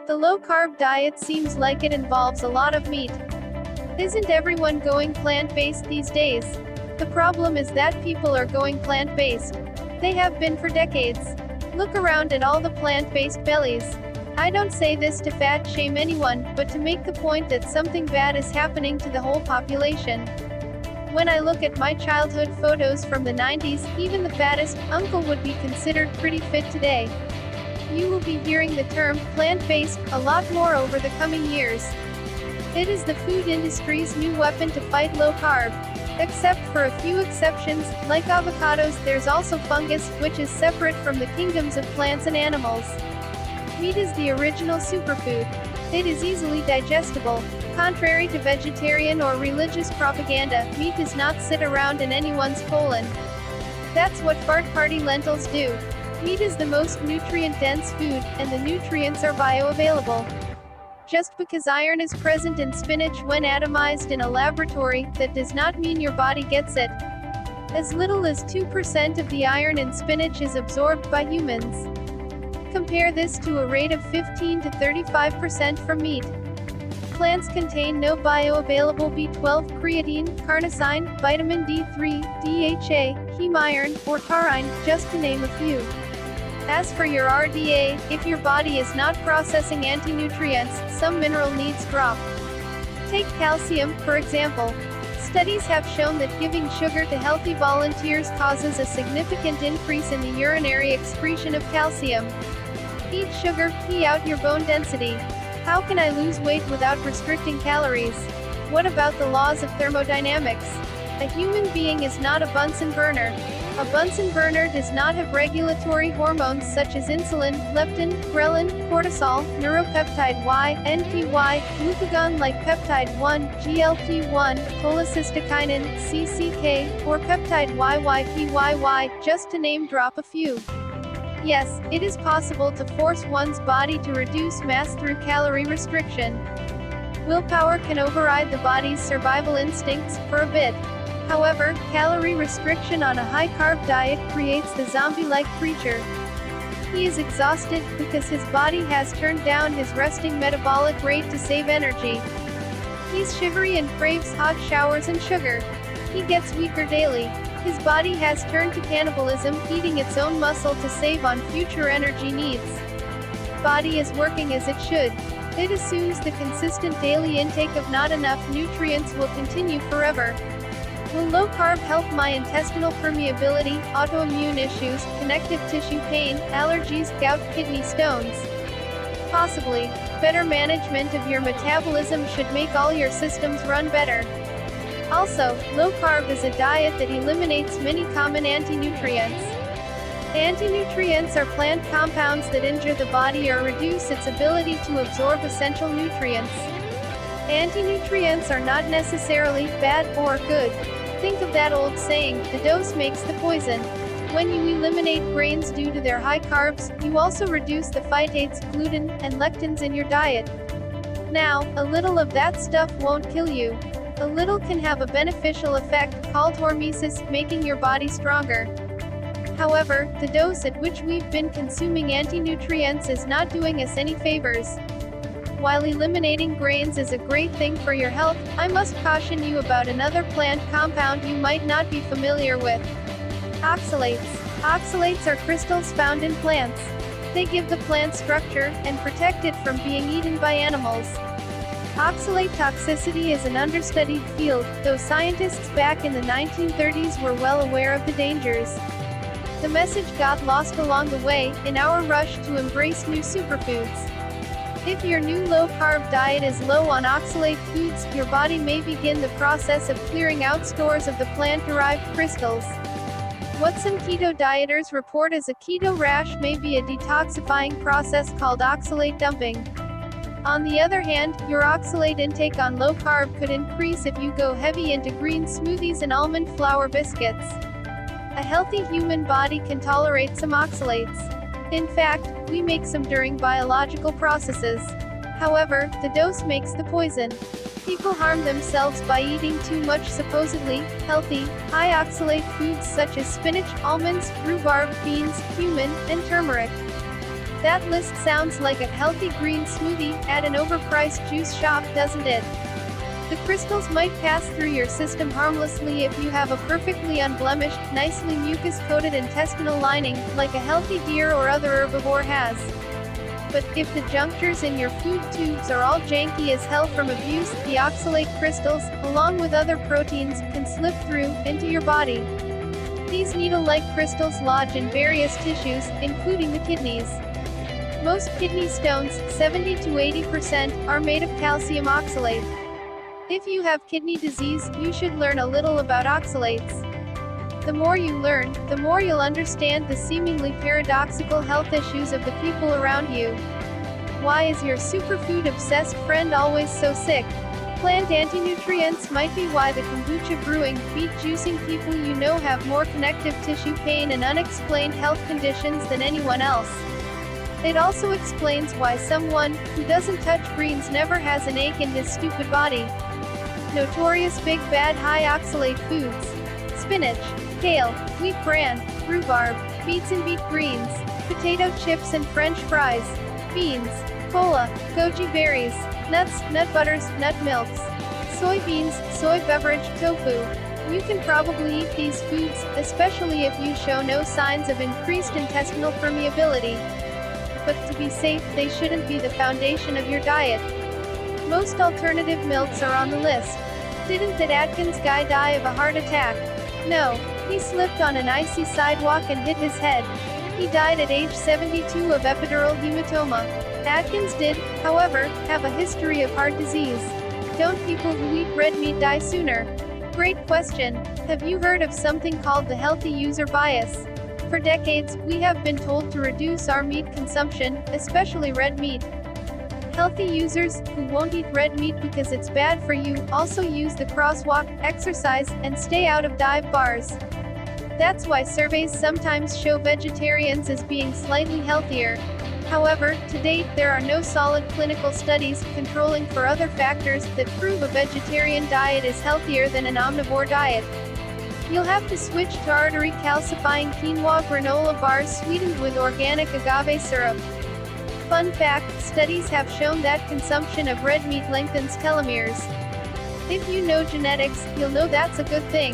The low-carb diet seems like it involves a lot of meat. Isn't everyone going plant-based these days? The problem is that people are going plant-based. They have been for decades. Look around at all the plant-based bellies. I don't say this to fat shame anyone, but to make the point that something bad is happening to the whole population. When I look at my childhood photos from the 90s, even the fattest uncle would be considered pretty fit today. You will be hearing the term plant-based a lot more over the coming years. It is the food industry's new weapon to fight low carb. Except for a few exceptions, like avocados, there's also fungus, which is separate from the kingdoms of plants and animals. Meat is the original superfood. It is easily digestible. Contrary to vegetarian or religious propaganda, meat does not sit around in anyone's colon. That's what fart party lentils do. Meat is the most nutrient-dense food, and the nutrients are bioavailable. Just because iron is present in spinach when atomized in a laboratory, that does not mean your body gets it. As little as 2% of the iron in spinach is absorbed by humans. Compare this to a rate of 15 to 35% from meat. Plants contain no bioavailable B12, creatine, carnosine, vitamin D3, DHA, heme iron, or taurine, just to name a few. As for your RDA, if your body is not processing antinutrients, some mineral needs drop. Take calcium, for example. Studies have shown that giving sugar to healthy volunteers causes a significant increase in the urinary excretion of calcium. Eat sugar, pee out your bone density. How can I lose weight without restricting calories? What about the laws of thermodynamics? A human being is not a Bunsen burner. A Bunsen burner does not have regulatory hormones such as insulin, leptin, ghrelin, cortisol, neuropeptide Y, NPY, glucagon like peptide 1, GLP-1, cholecystokinin, CCK, or peptide YYPYY, just to name drop a few. Yes, it is possible to force one's body to reduce mass through calorie restriction. Willpower can override the body's survival instincts, for a bit. However, calorie restriction on a high-carb diet creates the zombie-like creature. He is exhausted, because his body has turned down his resting metabolic rate to save energy. He's shivery and craves hot showers and sugar. He gets weaker daily. His body has turned to cannibalism, eating its own muscle to save on future energy needs. Body is working as it should. It assumes the consistent daily intake of not enough nutrients will continue forever. Will low carb help my intestinal permeability, autoimmune issues, connective tissue pain, allergies, gout, kidney stones? Possibly. Better management of your metabolism should make all your systems run better. Also, low carb is a diet that eliminates many common anti-nutrients. Anti-nutrients are plant compounds that injure the body or reduce its ability to absorb essential nutrients. Anti-nutrients are not necessarily bad or good. Think of that old saying, the dose makes the poison. When you eliminate grains due to their high carbs, you also reduce the phytates, gluten, and lectins in your diet. Now, a little of that stuff won't kill you. A little can have a beneficial effect, called hormesis, making your body stronger. However, the dose at which we've been consuming anti-nutrients is not doing us any favors. While eliminating grains is a great thing for your health, I must caution you about another plant compound you might not be familiar with. Oxalates. Oxalates are crystals found in plants. They give the plant structure, and protect it from being eaten by animals. Oxalate toxicity is an understudied field, though scientists back in the 1930s were well aware of the dangers. The message got lost along the way, in our rush to embrace new superfoods. If your new low-carb diet is low on oxalate foods, your body may begin the process of clearing out stores of the plant-derived crystals. What some keto dieters report as a keto rash may be a detoxifying process called oxalate dumping. On the other hand, your oxalate intake on low carb could increase if you go heavy into green smoothies and almond flour biscuits. A healthy human body can tolerate some oxalates. In fact, we make some during biological processes. However, the dose makes the poison. People harm themselves by eating too much supposedly healthy, high oxalate foods such as spinach, almonds, rhubarb, beans, cumin, and turmeric. That list sounds like a healthy green smoothie at an overpriced juice shop, doesn't it? The crystals might pass through your system harmlessly if you have a perfectly unblemished, nicely mucus-coated intestinal lining, like a healthy deer or other herbivore has. But if the junctures in your food tubes are all janky as hell from abuse, the oxalate crystals, along with other proteins, can slip through into your body. These needle-like crystals lodge in various tissues, including the kidneys. Most kidney stones, 70 to 80%, are made of calcium oxalate. If you have kidney disease, you should learn a little about oxalates. The more you learn, the more you'll understand the seemingly paradoxical health issues of the people around you. Why is your superfood-obsessed friend always so sick? Plant antinutrients might be why the kombucha brewing, beet juicing people you know have more connective tissue pain and unexplained health conditions than anyone else. It also explains why someone who doesn't touch greens never has an ache in his stupid body. Notorious big bad high oxalate foods: spinach, kale, wheat bran, rhubarb, beets and beet greens, potato chips and french fries, beans, cola, goji berries, nuts, nut butters, nut milks, soybeans, soy beverage, tofu. You can probably eat these foods, especially if you show no signs of increased intestinal permeability. But to be safe, they shouldn't be the foundation of your diet. Most alternative milks are on the list. Didn't that Atkins guy die of a heart attack? No. He slipped on an icy sidewalk and hit his head. He died at age 72 of epidural hematoma. Atkins did, however, have a history of heart disease. Don't people who eat red meat die sooner? Great question. Have you heard of something called the healthy user bias? For decades, we have been told to reduce our meat consumption, especially red meat. Healthy users, who won't eat red meat because it's bad for you, also use the crosswalk, exercise, and stay out of dive bars. That's why surveys sometimes show vegetarians as being slightly healthier. However, to date, there are no solid clinical studies controlling for other factors that prove a vegetarian diet is healthier than an omnivore diet. You'll have to switch to artery calcifying quinoa granola bars sweetened with organic agave syrup. Fun fact, studies have shown that consumption of red meat lengthens telomeres. If you know genetics, you'll know that's a good thing.